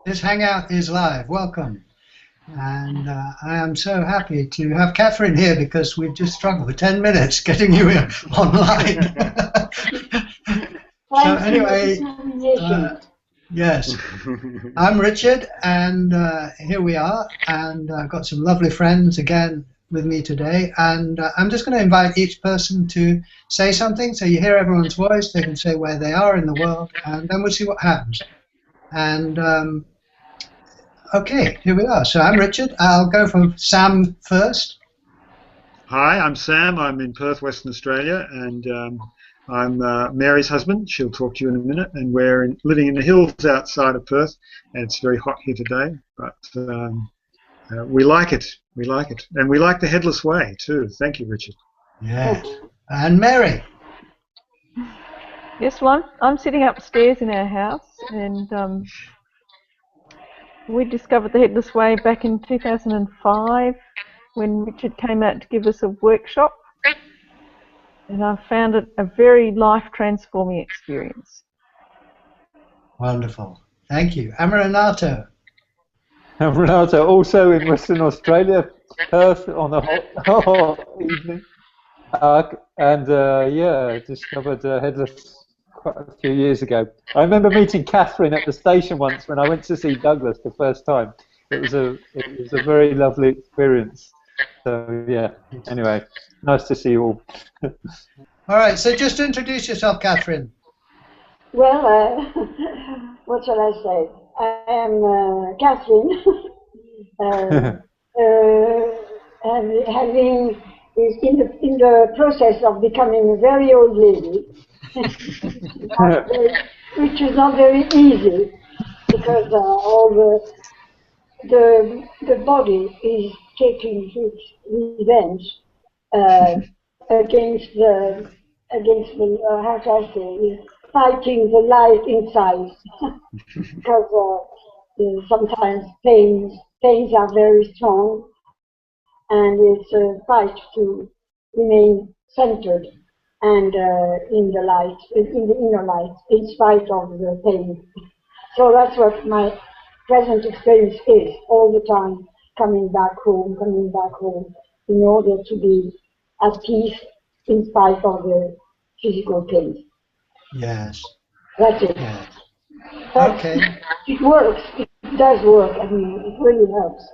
This hangout is live. Welcome. And I am so happy to have Catherine here because we've just struggled for 10 minutes getting you online. So anyway, yes, I'm Richard, and here we are, and I've got some lovely friends again with me today, and I'm just going to invite each person to say something, so you hear everyone's voice, they can say where they are in the world, and then we'll see what happens. And okay, here we are. So I'm Richard. I'll go from Sam first. Hi, I'm Sam. I'm in Perth, Western Australia, and I'm Mary's husband. She'll talk to you in a minute. And we're living in the hills outside of Perth, and it's very hot here today, but we like it. We like it. And we like the Headless Way, too. Thank you, Richard. Yeah. And Mary. Yes, I'm sitting upstairs in our house, and we discovered the Headless Way back in 2005 when Richard came out to give us a workshop, and I found it a very life-transforming experience. Wonderful. Thank you. Renato. I'm Renato, also in Western Australia, Perth, on a hot evening. Yeah, discovered Headless quite a few years ago. I remember meeting Catherine at the station once when I went to see Douglas the first time. It was a very lovely experience. So yeah. Anyway, nice to see you all. All right. So just introduce yourself, Catherine. Well, what shall I say? I am Catherine, and having is in the process of becoming a very old lady, which is not very easy because all the body is taking its revenge against the how shall I say, fighting the life inside because sometimes pains are very strong. And it's a fight to remain centered and in the light, in the inner light, in spite of the pain. So that's what my present experience is, all the time, coming back home, in order to be at peace in spite of the physical pain. Yes. That's it. Yes. Okay. It works. It does work. I mean, it really helps.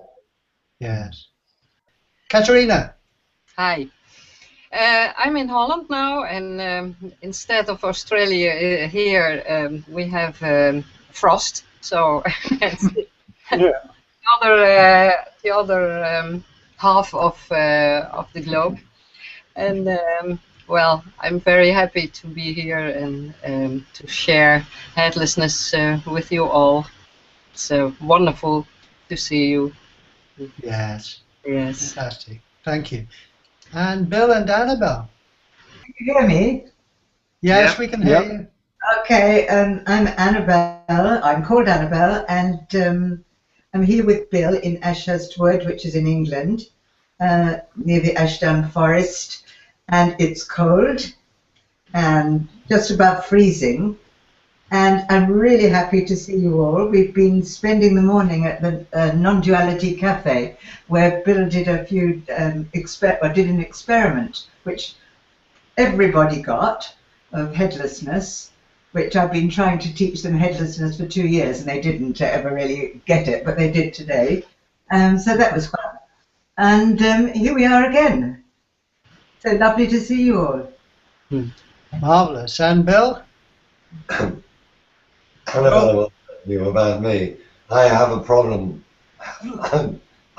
Yes. Katerina. Hi. I'm in Holland now, and instead of Australia here, we have frost. So the other half of the globe, and well, I'm very happy to be here and to share headlessness with you all. So wonderful to see you. Yes. Yes. Fantastic. Thank you. And Bill and Annabelle. Can you hear me? Yes, Yep. we can hear you. Okay, I'm Annabelle. I'm called Annabelle, and I'm here with Bill in Ashurst Wood, which is in England, near the Ashdown Forest, and it's cold and just above freezing. And I'm really happy to see you all. We've been spending the morning at the Non-Duality Cafe, where Bill did did an experiment, which everybody got, of headlessness, which I've been trying to teach them headlessness for 2 years, and they didn't ever really get it, but they did today. So that was fun. And here we are again. So lovely to see you all. Marvellous. And Bill? Annabelle knew about me. I have a problem. I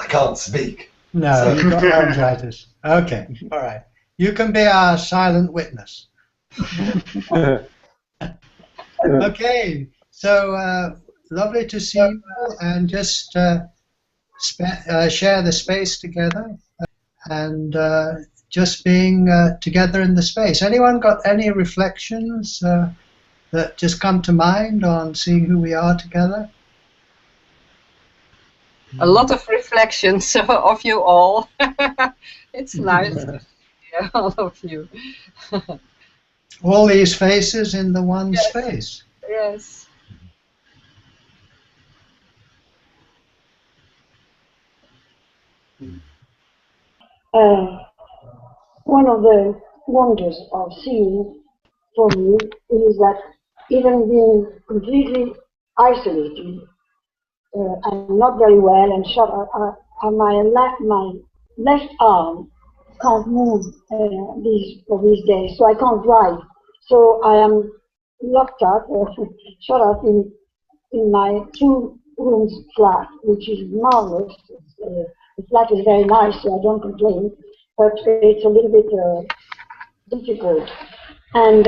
can't speak. No, you've got laryngitis. Okay, all right. You can be our silent witness. Okay, so lovely to see you all, and just share the space together and just being together in the space. Anyone got any reflections that just come to mind on seeing who we are together? A lot of reflections of you all. It's nice to see all of you. All these faces in the one space. Yes. One of the wonders of seeing for me is that even being completely isolated, I'm not very well and shut up. My left arm can't move these days, so I can't drive. So I am locked up, shut up in my 2 rooms flat, which is marvelous. The flat is very nice, so I don't complain, but it's a little bit difficult. And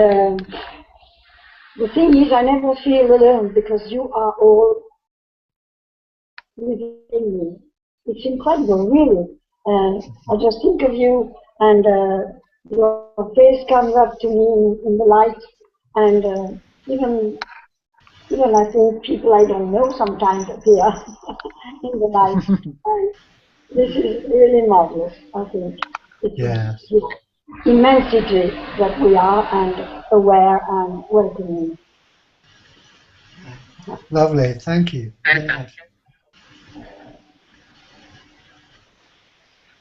the thing is, I never feel alone because you are all within me. It's incredible, really. And I just think of you, and your face comes up to me in the light, and even I think people I don't know sometimes appear in the light. And this is really marvelous, I think. Yes. It's immensity that we are, and aware and welcoming. Lovely, thank you. Yes.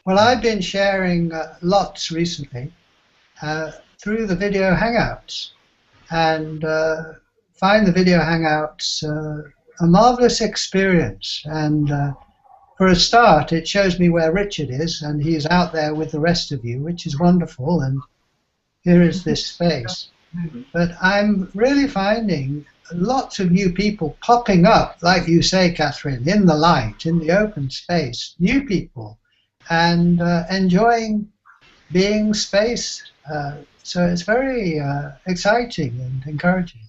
Well, I've been sharing lots recently through the video hangouts, and find the video hangouts a marvelous experience. And for a start, it shows me where Richard is, and he's out there with the rest of you, which is wonderful, and here is this space. But I'm really finding lots of new people popping up, like you say, Catherine, in the light, in the open space, new people, and enjoying being space. So it's very exciting and encouraging.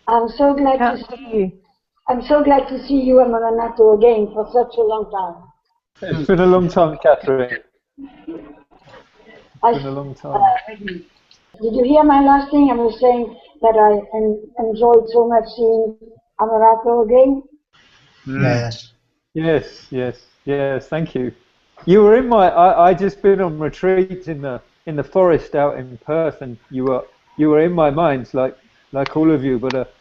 I'm so glad to see you. I'm so glad to see you and Mananato again for such a long time. It's been a long time, Catherine. It's been a long time. Did you hear my last thing? I was saying that I enjoyed so much seeing Amarato again. Yes. Yes, yes, yes. Thank you. You were in my. I just been on retreat in the forest out in Perth, and you were in my mind, like all of you. But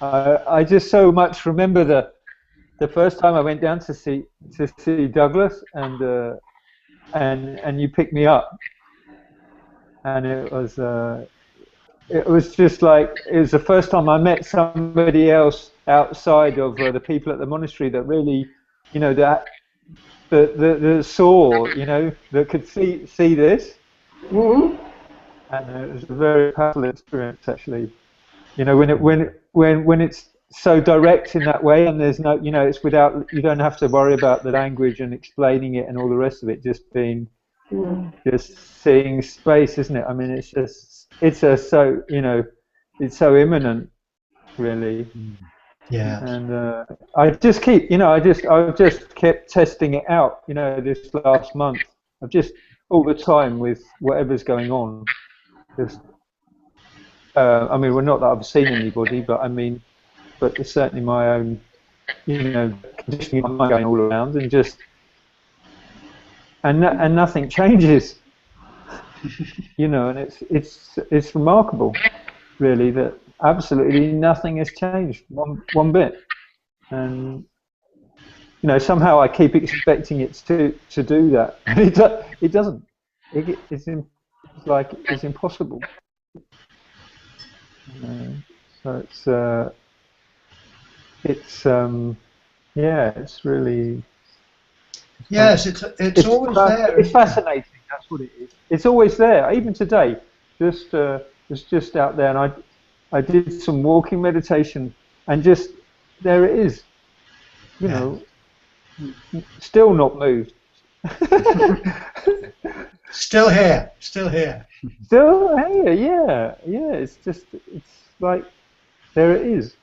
I just so much remember the first time I went down to see Douglas, and you picked me up, and it was just like it was the first time I met somebody else outside of the people at the monastery that really, that saw, that could see this, and it was a very powerful experience actually. When it's so direct in that way, and there's no, it's without, you don't have to worry about the language and explaining it and all the rest of it, just being, just seeing space, isn't it? I mean, it's so, it's so imminent, really. Yeah. And I just keep, I've just kept testing it out, this last month. I've just all the time with whatever's going on, just. I mean, well, not that I've seen anybody, but I mean, but it's certainly my own, conditioning my mind going all around, and just, and nothing changes, and it's remarkable, really, that absolutely nothing has changed one bit, and somehow I keep expecting it to do that, and it doesn't. It's like it's impossible. So it's really. Yes, it's always there. It's fascinating. That's what it is. It's always there. Even today, was just out there, and I did some walking meditation, and just there it is. Still not moved. Still here. Still here. Still here. Yeah. It's like there it is.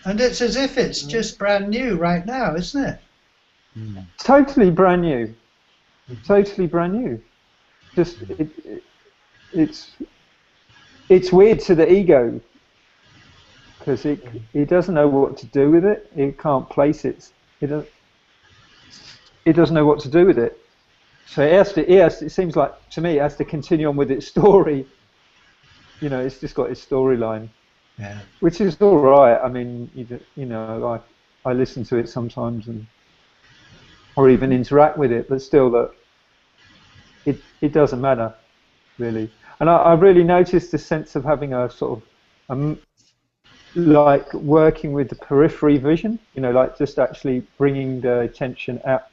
And it's as if it's just brand new right now, isn't it? Totally brand new. Totally brand new. Just it's weird to the ego because it doesn't know what to do with it. It can't place it. It doesn't know what to do with it. So it seems like to me it has to continue on with its story, you know, it's just got its storyline, Yeah. which is all right. I mean, you know, I listen to it sometimes or even interact with it, but still, that it doesn't matter really. And I really noticed the sense of having a sort of like working with the periphery vision, you know, like just actually bringing the attention out.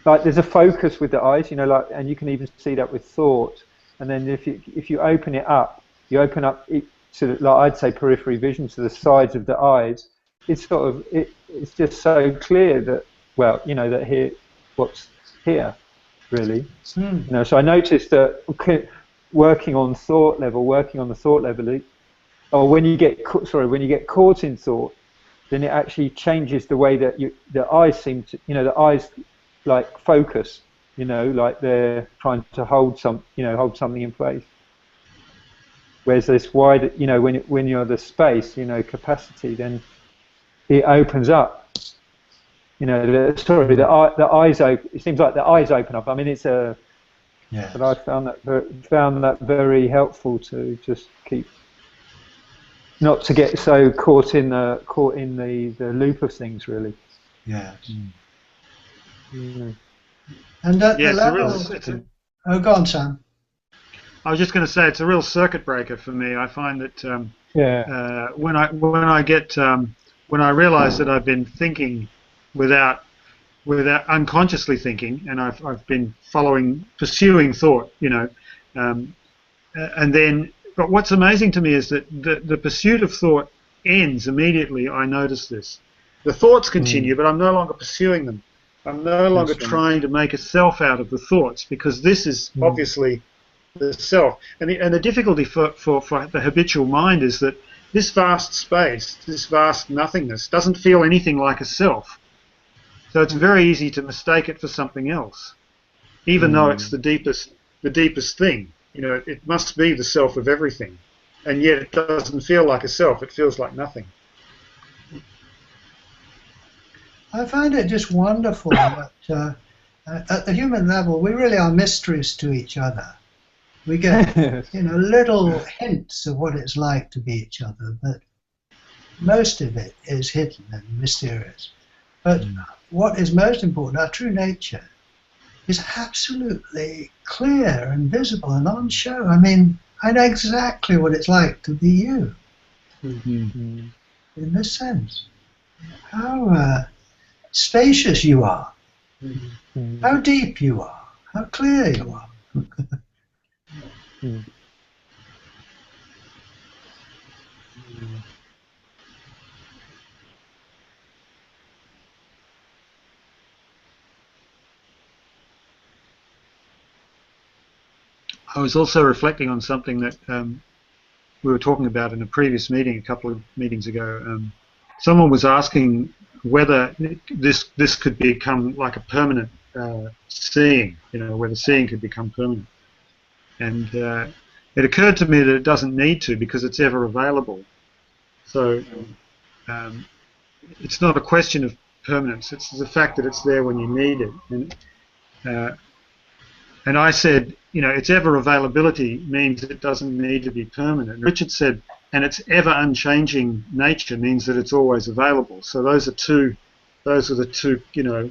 Like there's a focus with the eyes, you know, like, and you can even see that with thought. And then if you open it up, you open up it to, like I'd say, periphery vision to the sides of the eyes. It's sort of it's just so clear that, well, you know, that here what's here really. You know, so I noticed that working on the thought level, or when you get caught in thought, then it actually changes the way that the eyes seem to, you know, the eyes like focus, you know, like they're trying to hold something in place. Whereas this wide, you know, when you're the space, you know, capacity, then it opens up. You know, the eyes open. It seems like the eyes open up. I mean, it's a. Yes. But I found that very helpful to just keep, not to get so caught in the loop of things, really. Yeah. Mm. And at Yeah, the level. Oh, go on, Sam. I was just going to say it's a real circuit breaker for me. I find that when I realise that I've been thinking without unconsciously thinking, and I've been pursuing thought, you know, and then. But what's amazing to me is that the pursuit of thought ends immediately. I notice this. The thoughts continue, but I'm no longer pursuing them. I'm no longer trying to make a self out of the thoughts, because this is obviously the self. And the difficulty for the habitual mind is that this vast space, this vast nothingness, doesn't feel anything like a self. So it's very easy to mistake it for something else, even though it's the deepest thing. You know, it must be the self of everything, and yet it doesn't feel like a self. It feels like nothing. I find it just wonderful that at the human level, we really are mysteries to each other. We get, you know, little hints of what it's like to be each other, but most of it is hidden and mysterious. But what is most important, our true nature, is absolutely clear and visible and on show. I mean, I know exactly what it's like to be you. In this sense. How spacious you are. How deep you are. How clear you are. I was also reflecting on something that we were talking about in a previous meeting a couple of meetings ago. Someone was asking whether this could become like a permanent seeing, you know, whether seeing could become permanent. And it occurred to me that it doesn't need to, because it's ever available. So it's not a question of permanence, it's the fact that it's there when you need it. And I said, you know, its ever availability means it doesn't need to be permanent. And Richard said, and its ever unchanging nature means that it's always available. So those are the two, you know,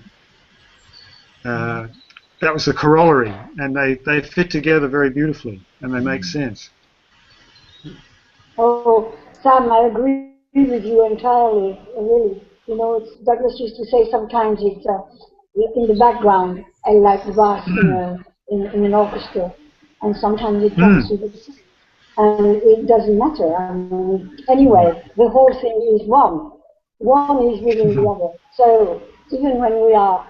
that was the corollary, and they fit together very beautifully, and they make sense. Oh, Sam, I agree with you entirely, really. You know, Douglas used to say sometimes it's in the background, and like the bass in an orchestra, and sometimes it comes to the, and it doesn't matter. I mean, anyway, the whole thing is one. One is within the other. So even when we are,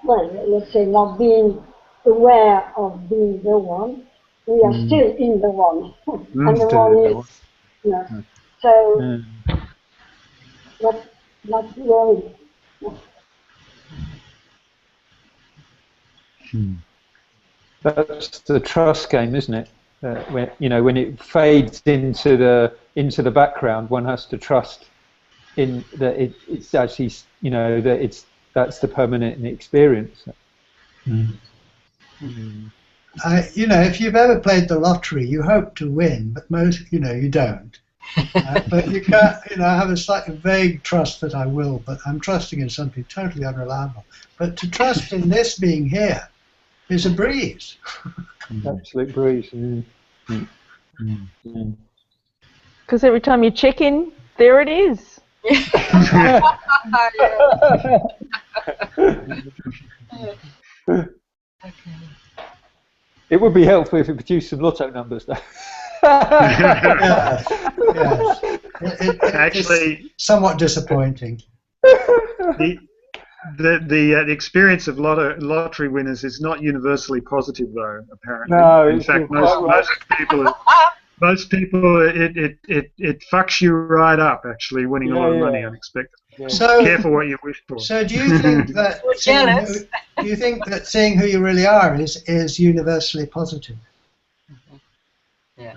well, let's say not being aware of being the one, we are still in the one. And the one is, you know, so not worry. That's the trust game, isn't it? When, you know, when it fades into the background, one has to trust in that it's actually, you know, that that's the permanent experience. You know, if you've ever played the lottery, you hope to win, but most, you know, you don't. But you can't, you know, I have a slightly vague trust that I will, but I'm trusting in something totally unreliable. But to trust in this being here is a breeze. Absolute breeze. Because every time you check in, there it is. It would be helpful if it produced some lotto numbers, though. Yes. Actually, it's somewhat disappointing. The experience of lottery winners is not universally positive, though. Apparently, No, in fact, most people, it fucks you right up. Actually, winning a lot of money unexpectedly. Yeah. So careful what you wish for. So do you think that seeing who you really are is universally positive? Yeah.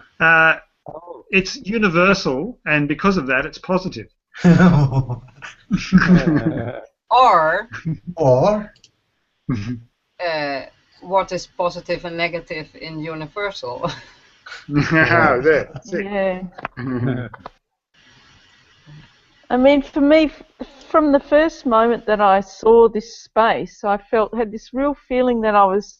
It's universal, and because of that, it's positive. Or what is positive and negative in universal? That's it. Yeah. I mean, for me, from the first moment that I saw this space, I had this real feeling that I was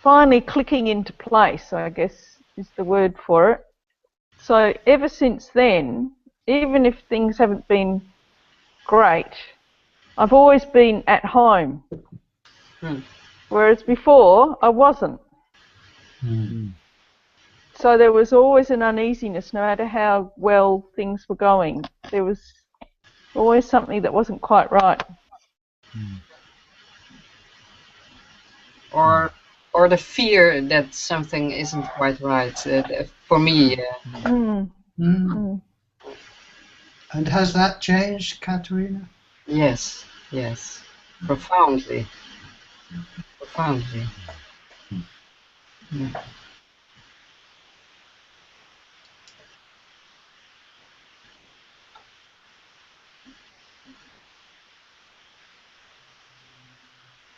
finally clicking into place, I guess is the word for it. So ever since then, even if things haven't been great, I've always been at home. Whereas before, I wasn't. So there was always an uneasiness, no matter how well things were going. There was always something that wasn't quite right. Or the fear that something isn't quite right. For me. And has that changed, Katerina? Yes. Profoundly. Yeah.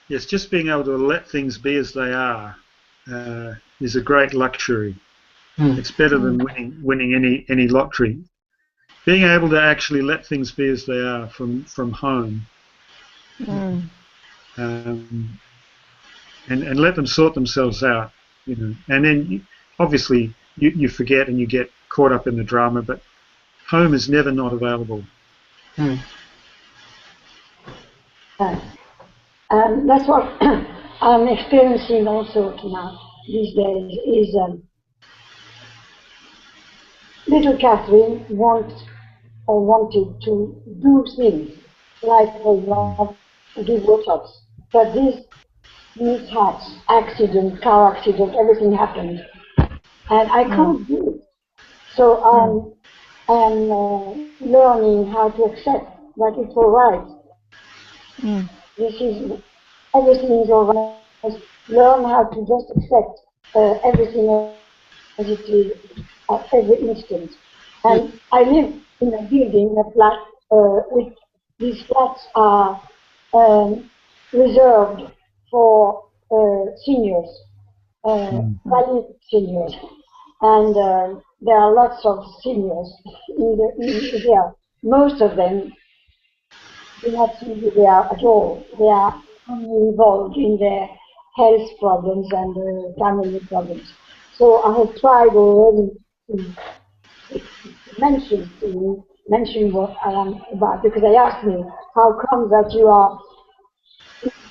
Yes, just being able to let things be as they are is a great luxury. It's better than winning any lottery. Being able to actually let things be as they are from home, and let them sort themselves out, you know. And then obviously you forget and you get caught up in the drama, but home is never not available. That's what I'm experiencing also now these days is little Catherine wanted to do things, like for example, give workshops. But these mishaps, car accident, everything happened. And I can't do it. So I'm learning how to accept that it's all right. Everything is all right. Learn how to just accept everything as it is at every instant. And I live in a building, a flat, with these flats are reserved for seniors, valid seniors. And there are lots of seniors in there. Most of them do not seem to be there at all. They are only involved in their health problems and family problems. So I have tried already to mention what I am about, because they asked me, how come that you are,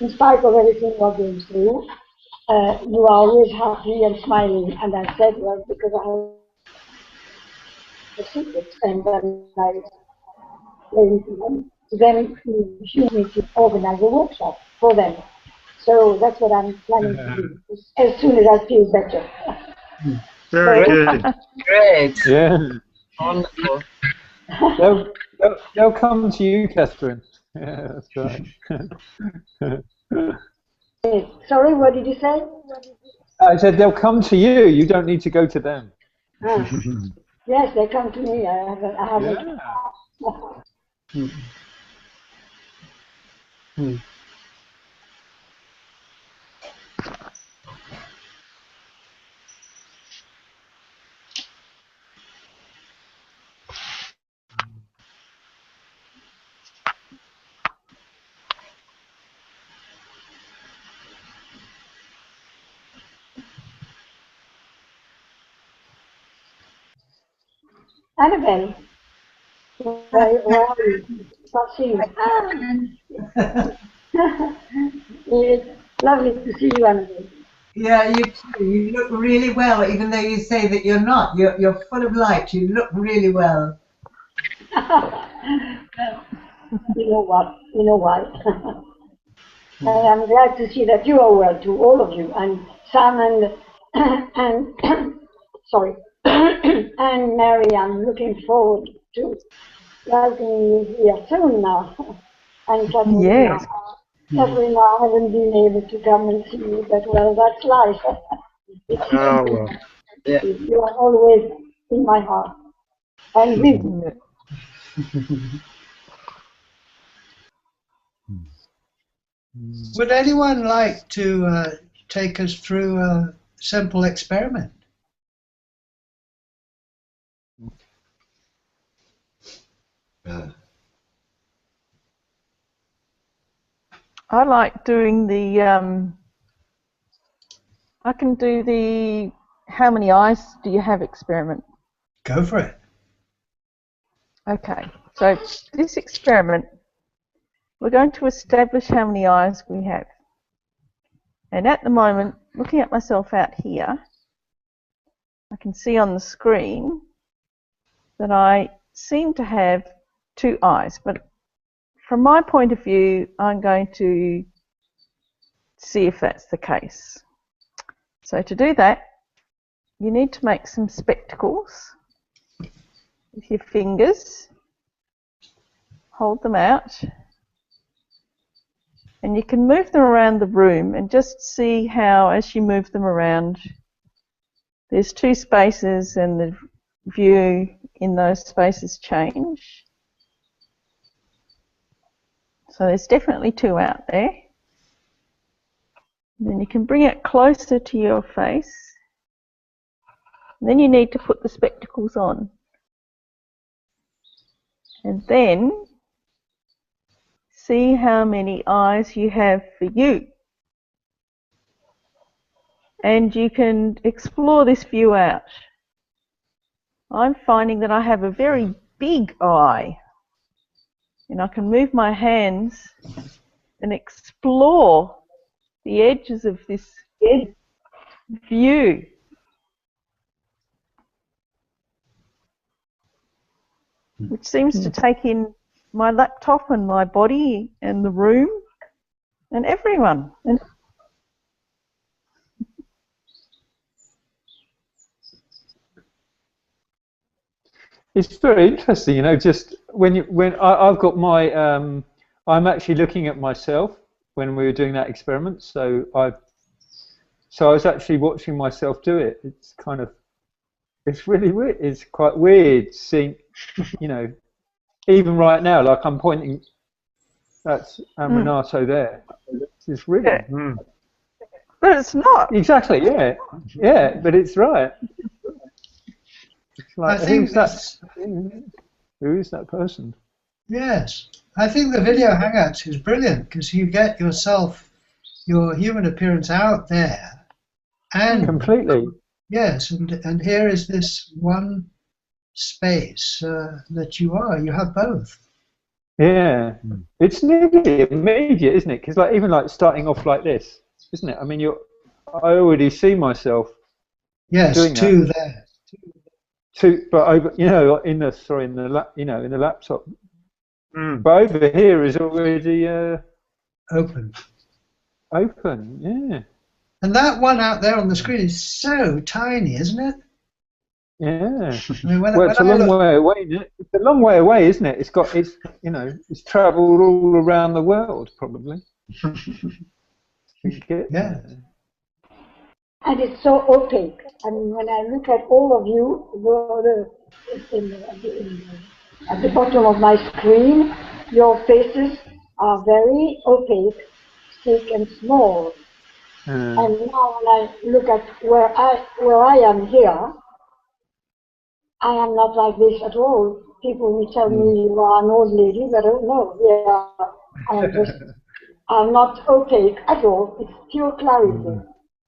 in spite of everything you're going through, you are always happy and smiling? And I said, well, because I have a secret, and then I explained to them. Then he me to organize a workshop for them. So that's what I'm planning to do as soon as I feel better. Very good. Great. Yeah. Wonderful. They'll come to you, Catherine. Yeah, that's right. Sorry, what did you say? I said they'll come to you. You don't need to go to them. Yes, they come to me. I haven't. Annabelle, where are you? Not seeing you. It's lovely to see you, Annabelle. Yeah, you too. You look really well, even though you say that you're not. You're full of light. You look really well. You know what? You know why? And I'm glad to see that you are well too, all of you, and Sam and sorry, and Mary. I'm looking forward to welcoming you here soon now. And Catherine, Yes. Catherine, I haven't been able to come and see you, but well, that's life. Oh, well. Yeah. You are always in my heart and with me. Would anyone like to take us through a simple experiment? I like doing the, I can do the how many eyes do you have experiment. Go for it. Okay, so this experiment, we're going to establish how many eyes we have. And at the moment, looking at myself out here, I can see on the screen that I seem to have 2 eyes, but from my point of view, I'm going to see if that's the case. So to do that, you need to make some spectacles with your fingers, hold them out, and you can move them around the room and just see how, as you move them around, there's 2 spaces and the view in those spaces change. So there's definitely 2 out there. And then you can bring it closer to your face. And then you need to put the spectacles on. And then see how many eyes you have for you. And you can explore this view out. I'm finding that I have a very big eye. And I can move my hands and explore the edges of this view. Which seems to take in my laptop and my body and the room and everyone. It's very interesting, you know. Just when I've got my, I'm actually looking at myself when we were doing that experiment. So I was actually watching myself do it. It's kind of, it's really weird. It's quite weird seeing, you know, even right now, like I'm pointing. That's Renato there. It's really. Yeah. But it's not. Exactly. Yeah. Yeah. But it's right. It's like, I think who is that person? Yes, I think the video hangouts is brilliant because you get yourself, your human appearance out there, and completely. Yes, and here is this one space that you are. You have both. Yeah, it's nearly immediate, isn't it? Because like even like starting off like this, isn't it? I mean, I already see myself. Yes, doing 2 there. 2, but over, you know, in the laptop. But over here is already open. Open, yeah. And that one out there on the screen is so tiny, isn't it? Yeah. I mean, well, it's a long way away, isn't it? It's a long way away, isn't it? It's you know, it's travelled all around the world, probably. Yeah. And it's so opaque. I mean, when I look at all of you at the bottom of my screen, your faces are very opaque, thick and small. And now when I look at where I am here, I am not like this at all. People will tell me you are an old lady, but no, I'm not opaque at all. It's pure clarity.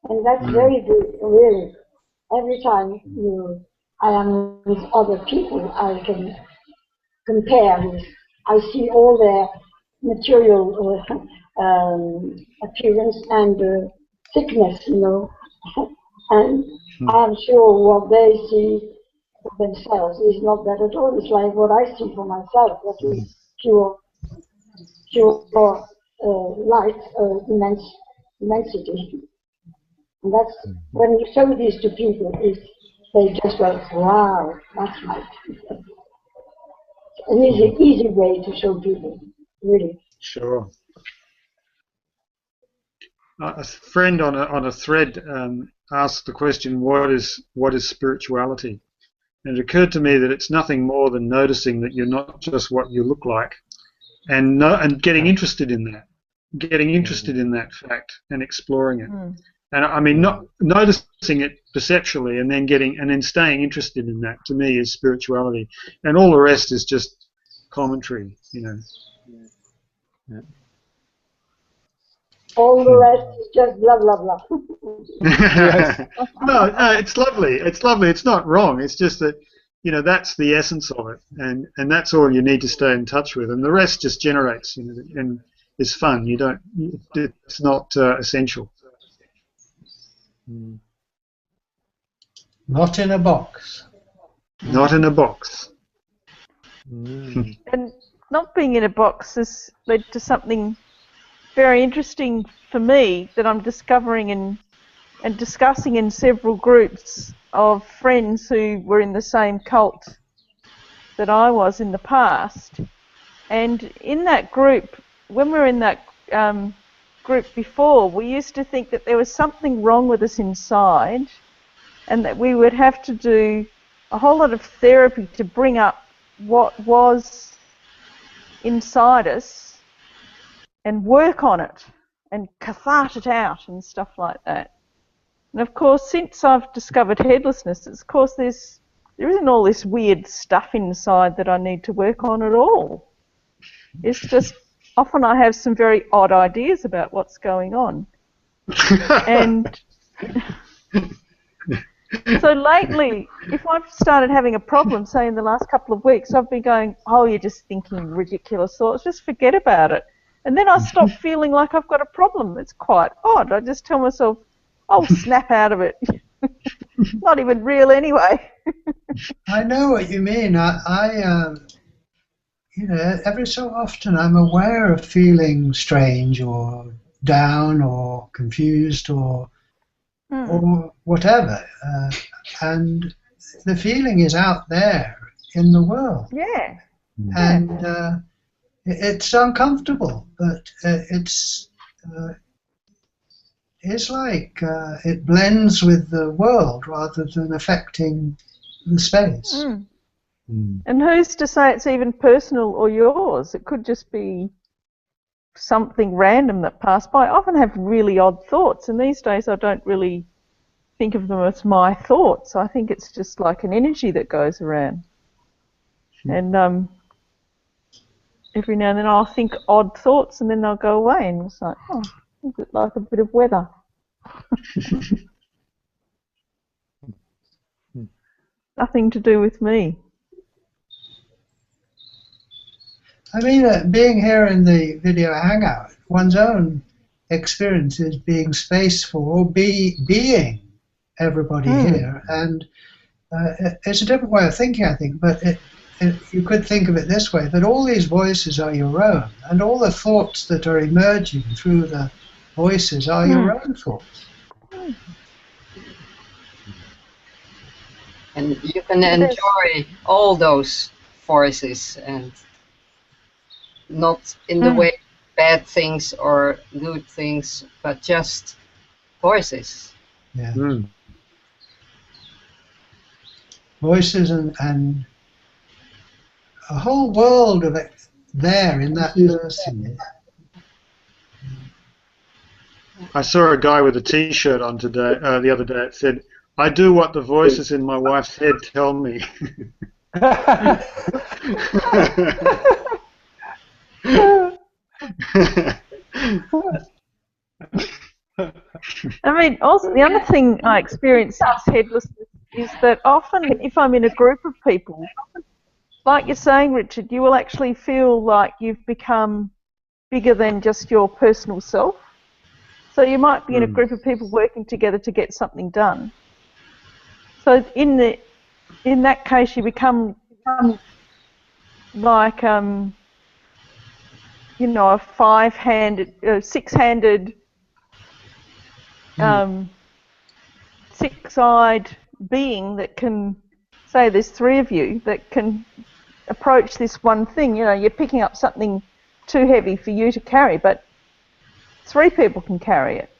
And that's very good, really. Every time I am with other people, I can compare with. I see all their material appearance and thickness, you know, and I'm sure what they see for themselves is not that at all. It's like what I see for myself, that is pure light, immensity. And that's when you show these to people, they just go, wow, that's right. An easy way to show people, really. Sure. A friend on a thread asked the question, what is spirituality? And it occurred to me that it's nothing more than noticing that you're not just what you look like, and getting interested in that fact and exploring it. And I mean, not noticing it perceptually and then staying interested in that, to me, is spirituality. And all the rest is just commentary, you know. Yeah. All the rest is just blah, blah, blah. No, it's lovely. It's lovely. It's not wrong. It's just that, you know, that's the essence of it. And that's all you need to stay in touch with. And the rest just generates, you know, and is fun. It's not essential. Not in a box. Not in a box. And not being in a box has led to something very interesting for me that I'm discovering and discussing in several groups of friends who were in the same cult that I was in the past. And in that group, when we were in that group before, we used to think that there was something wrong with us inside and that we would have to do a whole lot of therapy to bring up what was inside us and work on it and cathartic it out and stuff like that. And of course, since I've discovered headlessness, of course there isn't all this weird stuff inside that I need to work on at all. It's just often I have some very odd ideas about what's going on. And so lately, if I've started having a problem, say in the last couple of weeks, I've been going, oh, you're just thinking ridiculous thoughts, just forget about it. And then I stop feeling like I've got a problem. It's quite odd. I just tell myself, oh, snap out of it. Not even real anyway. I know what you mean. I you know, every so often I'm aware of feeling strange or down or confused or whatever, and the feeling is out there in the world. Yeah. And it's uncomfortable, but it's like it blends with the world rather than affecting the space. And who's to say it's even personal or yours? It could just be something random that passed by. I often have really odd thoughts, and these days I don't really think of them as my thoughts. I think it's just like an energy that goes around. And every now and then I'll think odd thoughts, and then they'll go away, and it's like, oh, is it like a bit of weather? Nothing to do with me. I mean, being here in the video hangout, one's own experience is being space for being everybody here, and it's a different way of thinking, I think, but you could think of it this way, that all these voices are your own, and all the thoughts that are emerging through the voices are your own thoughts. And you can enjoy all those voices, and not in the way bad things or good things, but just voices. Yeah. Voices and a whole world of it there in that person. I saw a guy with a T-shirt on today, the other day. It said, "I do what the voices in my wife's head tell me." I mean, also the other thing I experienced since headlessness is that often if I'm in a group of people, like you're saying, Richard, you will actually feel like you've become bigger than just your personal self. So you might be in a group of people working together to get something done. So in that case, you become like you know, a six-handed, six-eyed being that can, say there's three of you that can approach this one thing. You know, you're picking up something too heavy for you to carry, but three people can carry it.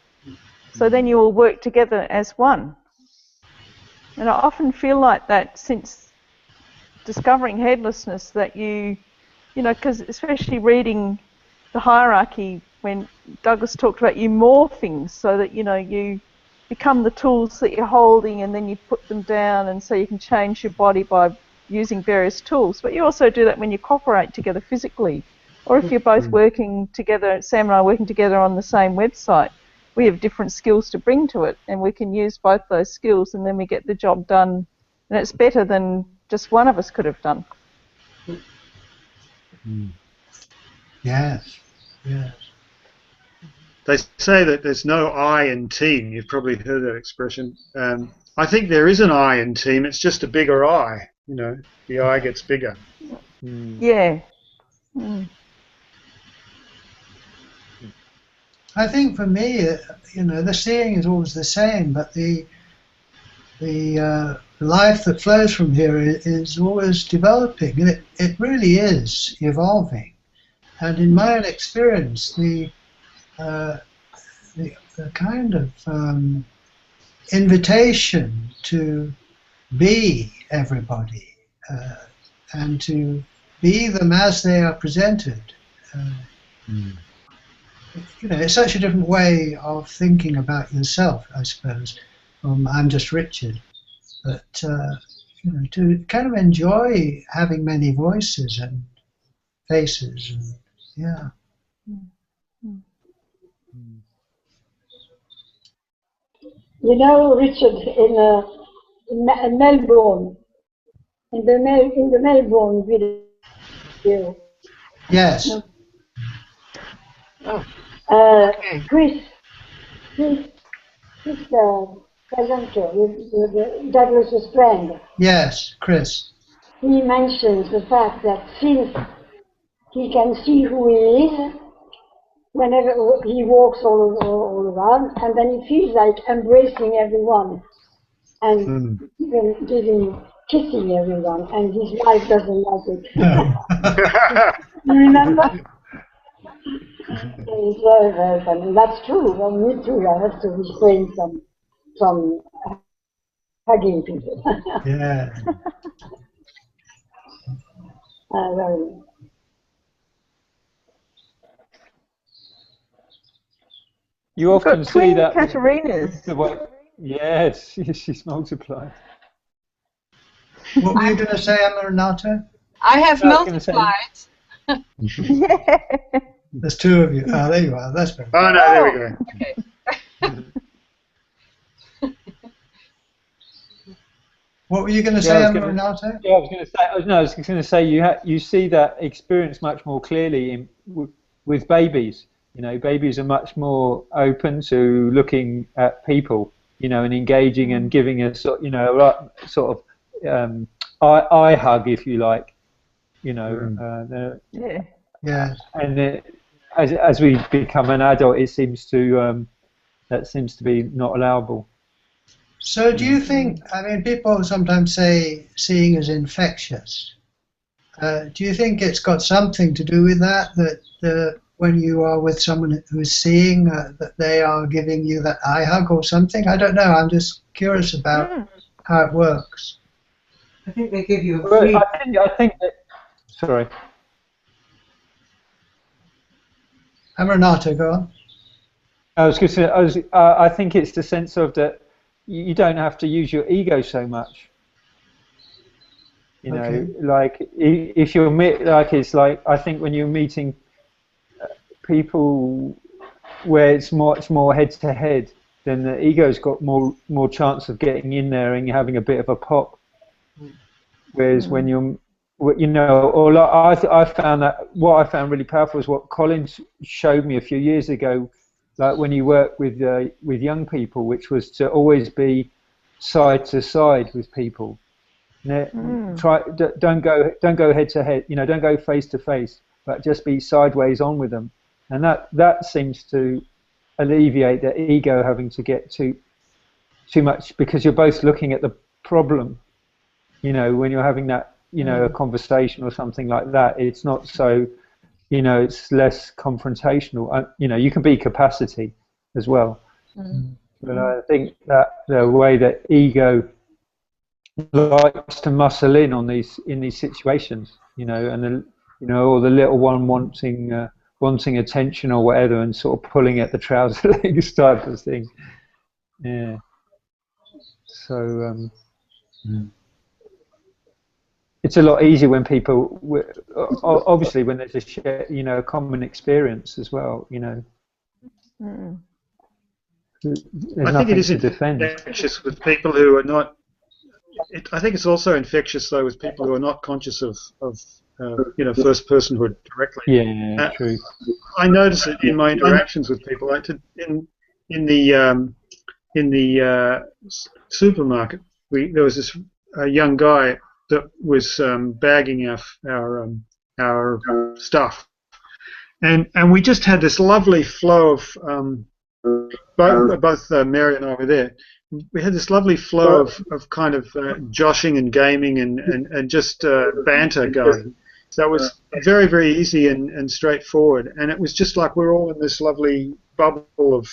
So then you all work together as one. And I often feel like that since discovering headlessness, that you know, because especially reading the hierarchy, when Douglas talked about you morph things so that, you know, you become the tools that you're holding and then you put them down, and so you can change your body by using various tools. But you also do that when you cooperate together physically, or if you're both working together. Sam and I are working together on the same website. We have different skills to bring to it, and we can use both those skills, and then we get the job done, and it's better than just one of us could have done. Yes, yes. They say that there's no I in team. You've probably heard that expression. I think there is an I in team. It's just a bigger I. You know, the I gets bigger. Yeah. I think for me, you know, the seeing is always the same, but the life that flows from here is always developing, and it really is evolving. And in my own experience, the kind of invitation to be everybody and to be them as they are presented. You know, it's such a different way of thinking about yourself, I suppose. I'm just Richard, but you know, to kind of enjoy having many voices and faces, and yeah. You know, Richard, in Melbourne, in the Melbourne video. Yes. Okay. Chris presenter with Douglas's friend. Yes, Chris. He mentions the fact that since he can see who he is, whenever he walks all around, and then he feels like embracing everyone and even kissing everyone, and his wife doesn't like it. You remember? It's very, very funny. That's true. Well, me too. I have to refrain from hugging people. Yeah. You often see that. Katerinas. Yes, she's multiplied. What were you going to say, Renato? I have multiplied. Yeah. There's two of you. Oh, there you are. That's better. Oh, no, there we go. Okay. What were you going to say, Renato? Yeah, I was going to say you see that experience much more clearly with babies. You know, babies are much more open to looking at people, you know, and engaging and giving a sort of eye hug, if you like, you know. Yeah. And as we become an adult, it seems to that seems to be not allowable. So do you think? I mean, people sometimes say seeing is infectious. Do you think it's got something to do with that? That when you are with someone who's seeing, that they are giving you that eye hug or something? I don't know. I'm just curious about how it works. I think they give you a free... I think that... Sorry. Renato, go on. I was going to say, I think it's the sense of that you don't have to use your ego so much. You know, like if you're it's like, I think when you're meeting people where it's more head to head, then the ego's got more chance of getting in there and having a bit of a pop. Whereas when you're, you know, or like I found that what I found really powerful is what Colin showed me a few years ago, like when you work with young people, which was to always be side to side with people. Don't go head to head, you know, don't go face to face, but just be sideways on with them, and that seems to alleviate the ego having to get too much, because you're both looking at the problem. You know, when you're having that, you know, a conversation or something like that, it's not so, you know, it's less confrontational. You know, you can be capacity as well. But I think that the way that ego likes to muscle in on these situations, you know, and the, you know, or the little one wanting attention or whatever, and sort of pulling at the trouser legs type of thing. Yeah. So it's a lot easier when people, obviously, when there's a you know, a common experience as well. You know. There's I think it is to defend. infectious with people who are not. I think it's also infectious though with people who are not conscious of you know, first personhood directly. Yeah, true. I notice it in my interactions with people. Like in the supermarket, there was this young guy that was bagging our stuff, and we just had this lovely flow of both Mary and I were there. We had this lovely flow of kind of joshing and gaming and just banter going. So it was very, very easy and straightforward, and it was just like we're all in this lovely bubble of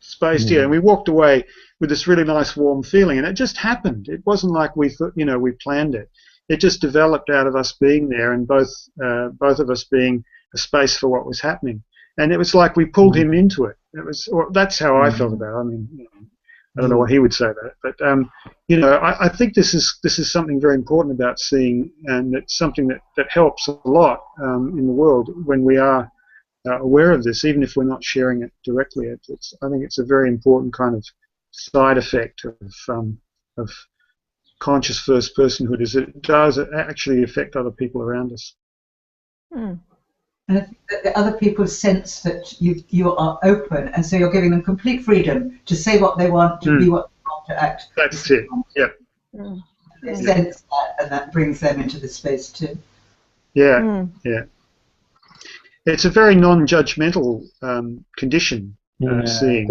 space here, and we walked away with this really nice warm feeling, and it just happened. It wasn't like we thought, you know, we planned it. It just developed out of us being there, and both of us being a space for what was happening, and it was like we pulled him into it. It was, or that's how I felt about it. I mean, you know, I don't know what he would say about it, but you know, I think this is something very important about seeing, and it's something that helps a lot in the world when we are aware of this, even if we're not sharing it directly. I think it's a very important kind of side effect of conscious first personhood, is it does actually affect other people around us. And I think that the other people sense that you are open, and so you're giving them complete freedom to say what they want, to be what they want, to act. That's it. Yeah. They sense that, and that brings them into the space too. Yeah. Yeah. It's a very non-judgmental condition. Seeing.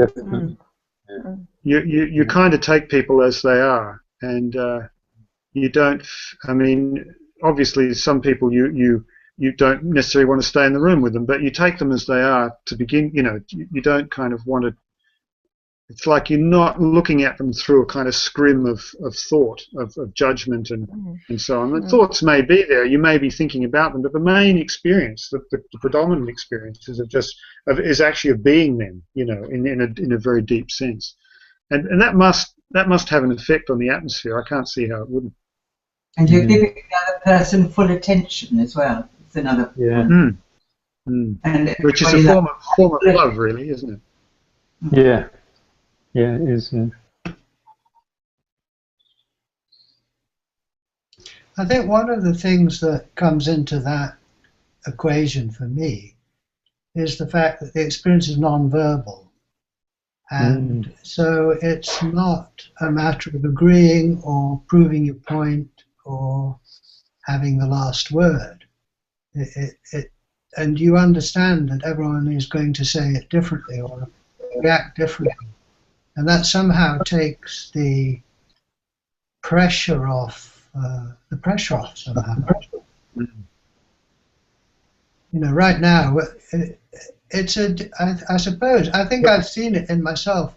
You kind of take people as they are, and you don't. I mean, obviously, some people you don't necessarily want to stay in the room with them, but you take them as they are to begin. You know, you don't kind of want to. It's like you're not looking at them through a kind of scrim of thought, of judgment and so on. The thoughts may be there, you may be thinking about them, but the main experience, the predominant experience is actually of being them, you know, in a very deep sense. And that must have an effect on the atmosphere. I can't see how it wouldn't. And you're giving the other person full attention as well. It's another and which is a form of love, really, isn't it? Yeah. Yeah, it is. Yeah. I think one of the things that comes into that equation for me is the fact that the experience is non-verbal. And so it's not a matter of agreeing or proving your point or having the last word. And you understand that everyone is going to say it differently or react differently. And that somehow takes the pressure off, somehow. You know, right now, I suppose, I think I've seen it in myself.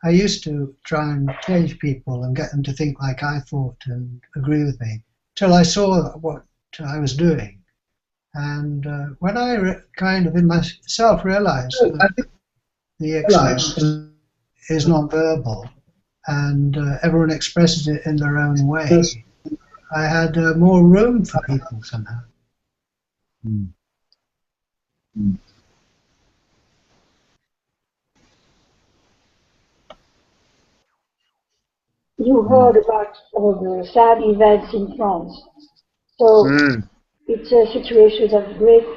I used to try and change people and get them to think like I thought and agree with me, till I saw what I was doing. And when I kind of in myself realized that the experience is non-verbal, and everyone expresses it in their own way, I had more room for people somehow. you heard about all the sad events in France. So it's a situation of great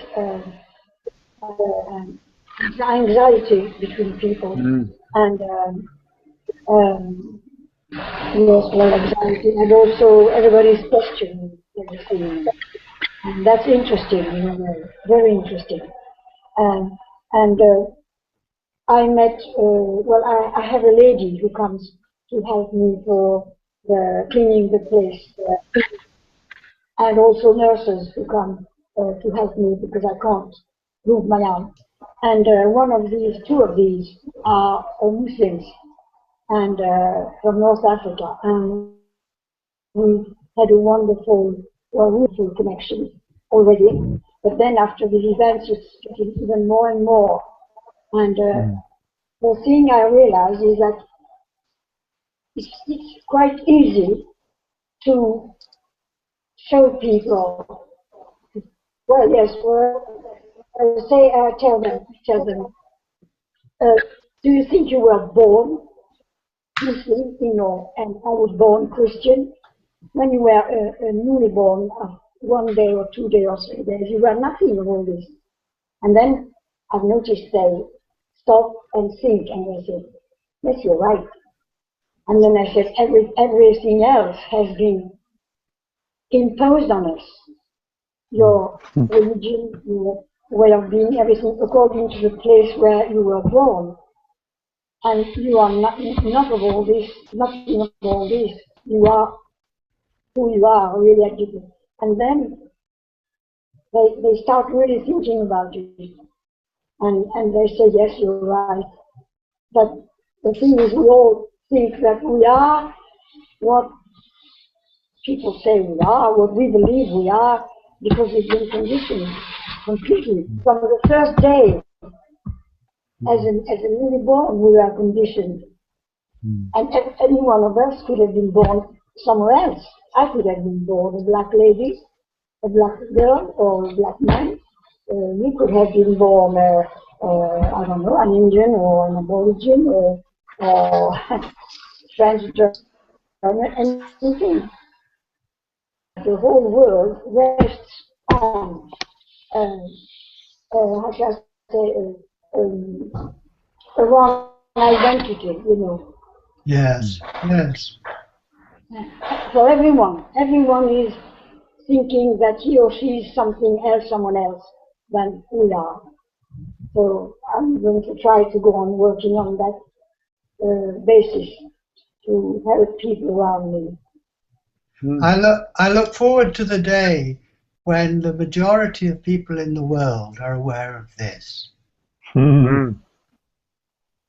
anxiety between people, and yes, well, anxiety, and also everybody's questioning everything, and that's interesting, very interesting. And I met, well, I have a lady who comes to help me for cleaning the place, and also nurses who come to help me because I can't move my arm. And two of these are Muslims and from North Africa, and we had a wonderful connection already. But then after these events, it's getting even more and more. And the thing I realized is that it's quite easy to show people. Well, yes, tell them, do you think you were born Muslim, and I was born Christian? When you were newly born, 1 day or 2 days or 3 days, you were nothing of all this. And then I've noticed they stop and think, and they say, yes, you're right. And then I said, everything else has been imposed on us. Your religion, your way of being, everything according to the place where you were born. And you are not of all this, nothing of all this. You are who you are, really actively. And then they start really thinking about it. And they say, yes, you're right. But the thing is, we all think that we are what people say we are, what we believe we are, because we've been conditioned completely. From the first day, as a newly born, we were conditioned. And any one of us could have been born somewhere else. I could have been born a black lady, a black girl, or a black man. We could have been born, I don't know, an Indian or an Aborigine or transgender, anything. The whole world rests on, how shall I say, a wrong identity, Yes, yes. For everyone is thinking that he or she is something else, someone else than we are. So I'm going to try to go on working on that basis to help people around me. I look forward to the day when the majority of people in the world are aware of this.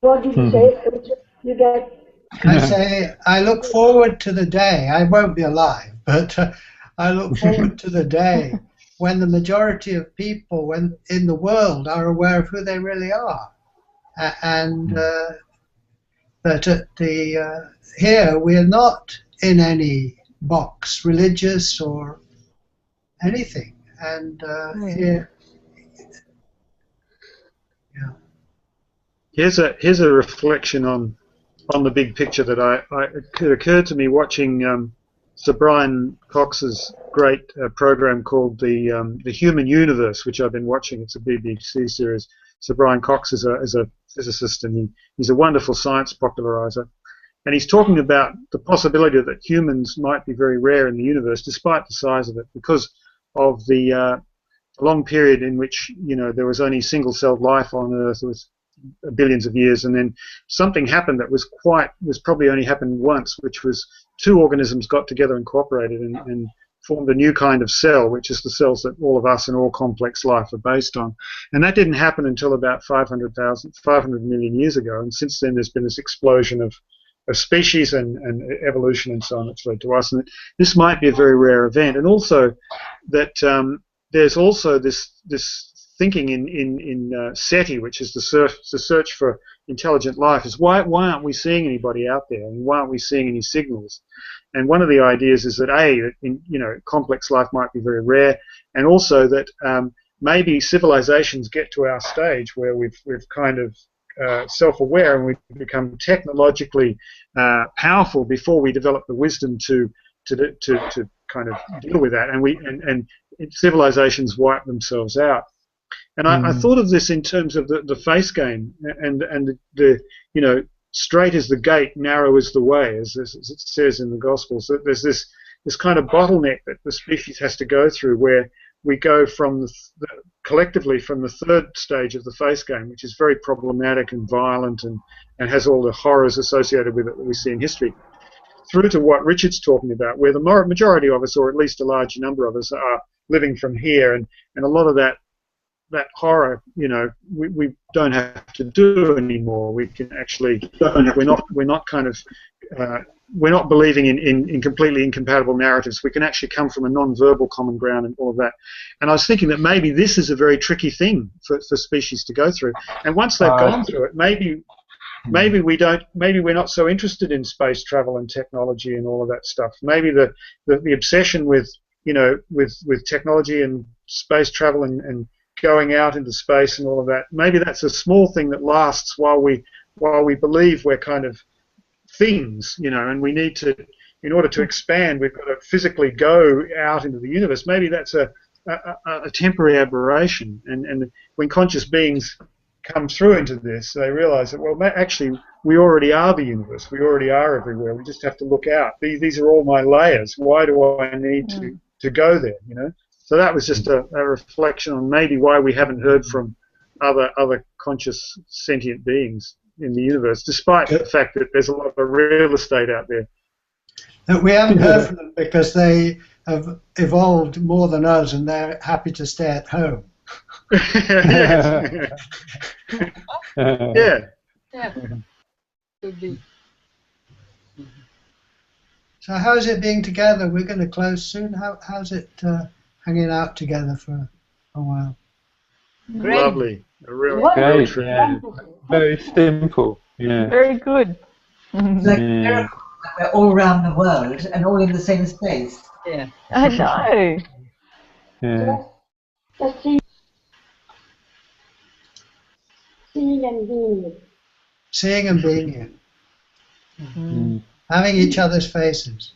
What did you say? You get? I say I look forward to the day. I won't be alive, but I look forward to the day when the majority of people in the world are aware of who they really are, and that at here we are not in any box, religious or anything, and here. Here's a reflection on the big picture that it occurred to me watching Sir Brian Cox's great program called the Human Universe, which I've been watching. It's a BBC series. Sir Brian Cox is a physicist, and he's a wonderful science popularizer. And he's talking about the possibility that humans might be very rare in the universe, despite the size of it, because of the long period in which there was only single-celled life on Earth. It was billions of years, and then something happened that was probably only happened once, which was two organisms got together and cooperated and formed a new kind of cell, which is the cells that all of us and all complex life are based on. And that didn't happen until about 500 million years ago, and since then there's been this explosion of species and evolution and so on that's led to us. And this might be a very rare event, and also that there's also this thinking in SETI, which is the search for intelligent life, is why aren't we seeing anybody out there, and why aren't we seeing any signals? And one of the ideas is that complex life might be very rare, and also that maybe civilizations get to our stage where we've kind of self-aware and we become technologically powerful before we develop the wisdom to kind of deal with that, and civilizations wipe themselves out. And I thought of this in terms of the face game, and the straight is the gate, narrow is the way, as it says in the Gospels. That there's this kind of bottleneck that the species has to go through, where we go from collectively from the third stage of the face game, which is very problematic and violent and has all the horrors associated with it that we see in history, through to what Richard's talking about, where the majority of us, or at least a large number of us, are living from here, and a lot of that horror, we don't have to do anymore. We can actually, we're not believing in completely incompatible narratives. We can actually come from a non-verbal common ground and all of that. And I was thinking that maybe this is a very tricky thing for species to go through. And once they've gone through it, maybe we're not so interested in space travel and technology and all of that stuff. Maybe the obsession with technology and space travel and going out into space and all of that, maybe that's a small thing that lasts while we believe we're kind of things, and we need to, in order to expand, we've got to physically go out into the universe. Maybe that's a temporary aberration, and when conscious beings come through into this, they realize that, well, actually, we already are the universe. We already are everywhere. We just have to look out. These are all my layers. Why do I need to go there, So that was just a reflection on maybe why we haven't heard from other conscious sentient beings in the universe, despite the fact that there's a lot of real estate out there. We haven't heard from them because they have evolved more than us, and they're happy to stay at home. Yeah. Could be. So how's it being together? We're going to close soon. How's it hanging out together for a while? Great. Lovely. A real Great, trip. yeah. Very simple. Yeah. Very good. It's like a miracle that we're all around the world and all in the same space. Yeah. I know. Yeah. Just seeing and being. Seeing and being here. Having each other's faces.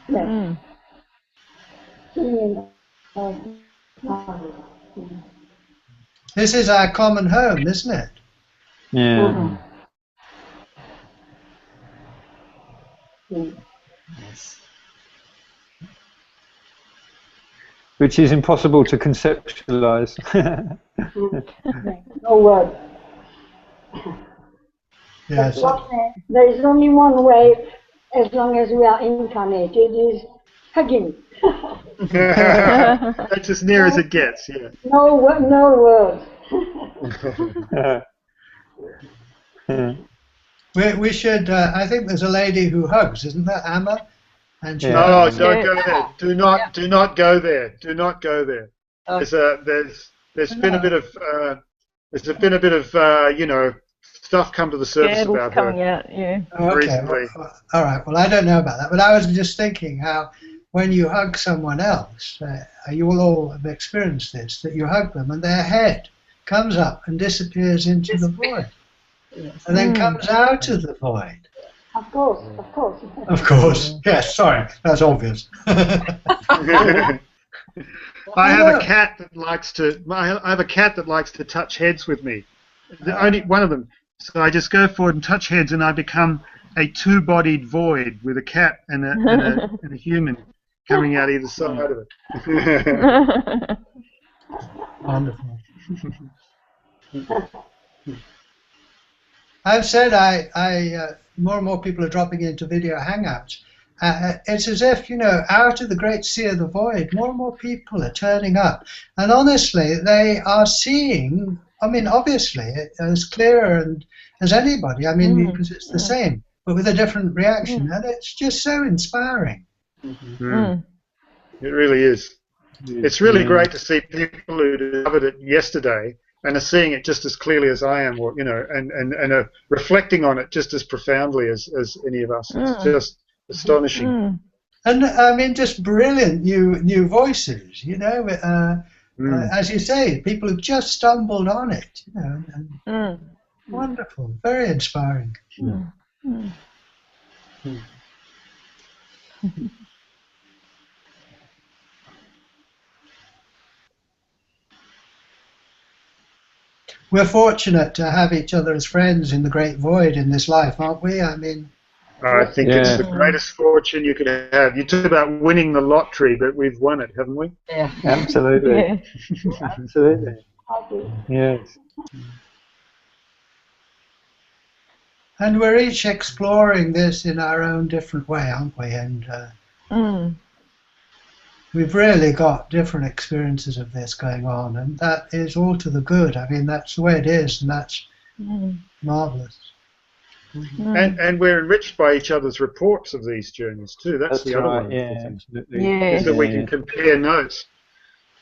Yes. Seeing This is our common home, isn't it? Yeah. Yes. Which is impossible to conceptualize. No word. Yes. There is only one way, as long as we are incarnated, is hugging. That's as near as it gets, yeah. No words. We should, I think there's a lady who hugs, isn't there, Amma? And she No, don't go there. Do not go there. Do not go there. There's been a bit of stuff come to the surface Scandals about coming her out, yeah. Okay. recently. All right. Well, I don't know about that, but I was just thinking how when you hug someone else, you will all have experienced this, that you hug them and their head comes up and disappears into the void, and then comes out of the void. Of course, of course. Of course. Yes. Sorry, that's obvious. I have a cat that likes to. I have a cat that likes to touch heads with me. Only one of them. So I just go forward and touch heads, and I become a two-bodied void with a cat and a human coming out either side of it. Wonderful. I've said I more and more people are dropping into video hangouts. It's as if, out of the great sea of the void, more and more people are turning up. And honestly, they are seeing, obviously, as clear as anybody, because it's the same, but with a different reaction. And it's just so inspiring. It really is. It's really great to see people who discovered it yesterday and are seeing it just as clearly as I am, and are reflecting on it just as profoundly as any of us. It's just astonishing. And just brilliant new voices, as you say, people who've just stumbled on it, Wonderful. Very inspiring. Mm. Mm. We're fortunate to have each other as friends in the great void in this life, aren't we? I mean, I think it's the Yeah. greatest fortune you could have. You talk about winning the lottery, but we've won it, haven't we? Yeah. Absolutely. Yeah. Absolutely. Happy. Yes. and we're each exploring this in our own different way, aren't we? And Mm. we've really got different experiences of this going on, and that is all to the good. I mean, that's the way it is, and that's Mm. marvelous. Mm. And we're enriched by each other's reports of these journeys too. That's the other right. wonderful Yeah, thing. absolutely. Yeah. Is that we can compare notes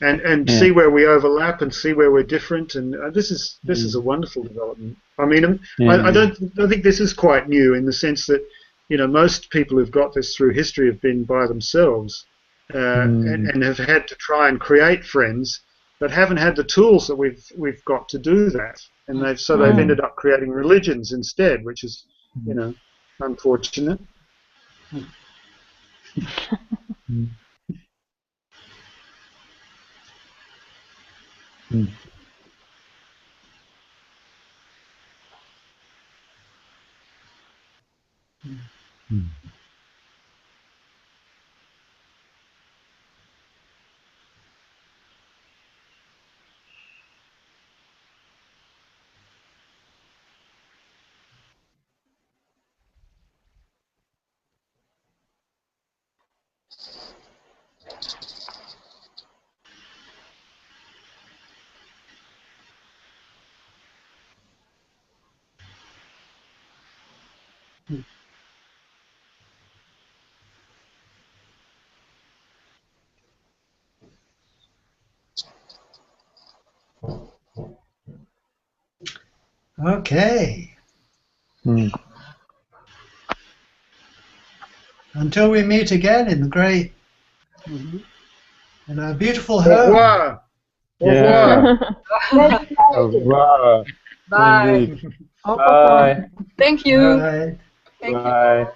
and Yeah. see where we overlap and see where we're different. And this is a wonderful development. I mean, I don't think this is quite new in the sense that, you know, most people who've got this through history have been by themselves and have had to try and create friends, but haven't had the tools that we've got to do that. And they've ended up creating religions instead, which is, you know, unfortunate. Okay. Mm. Until we meet again in the great, in our beautiful Au home. revoir. Au Yeah. revoir. Oh, wow. Bye. Indeed. Au Bye. revoir. Thank you. Bye. Thank you. Bye.